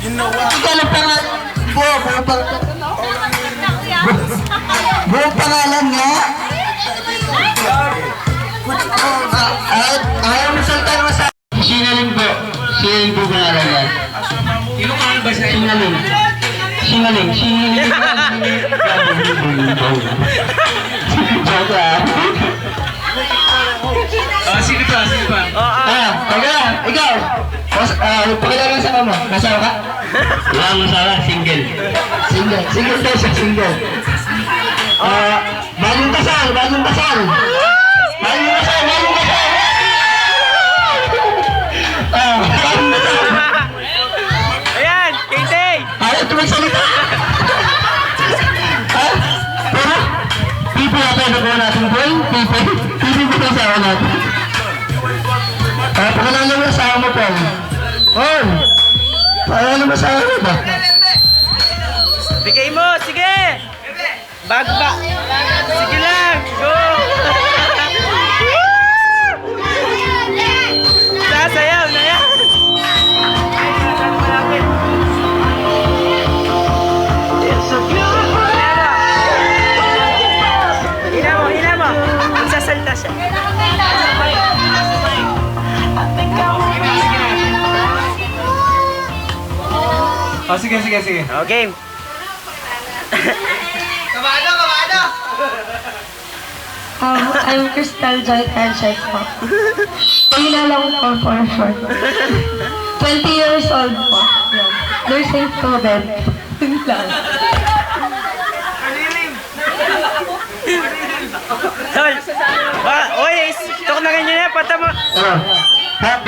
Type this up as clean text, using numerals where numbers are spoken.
Ikaw pangalan. Buong pangalan nga. Ayaw mo saltan mo sa... Singaling po. Singaling po pangalan nga. Ilocano ba siya? Singaling. Singaling. Singaling. Joke lang. Sige pa, sige pa. Ikaw. Pakilala sa mo. Nasawa ka? Wala mo sawa, single. Single. Single daw siya, single. Bagong kasal, bagong kasal. Bagong kasal, bagong kasal. Bagong kasal. Ayan, Katie! Ayaw ito magsalita. Ha? Pero, people na tayo nakuha natin, boy. People ko sa awa natin. Pakilala mo sa awa mo, Paul. Paul! Pakilala mo sa awa mo ba? Bigay mo, sige! Bagba! Sige lang! Go! Sasayaw na yan! It's so beautiful! Hina mo! Magsasalta siya. Oh, sige. Okay. I'm Crystal Joy Sanchez po. Pangilala ko po for short. 20 years old po. Yan. Nursing student. Yun lang. Tol! Oy, ito ko na ganyan na. Pata mo. Ha?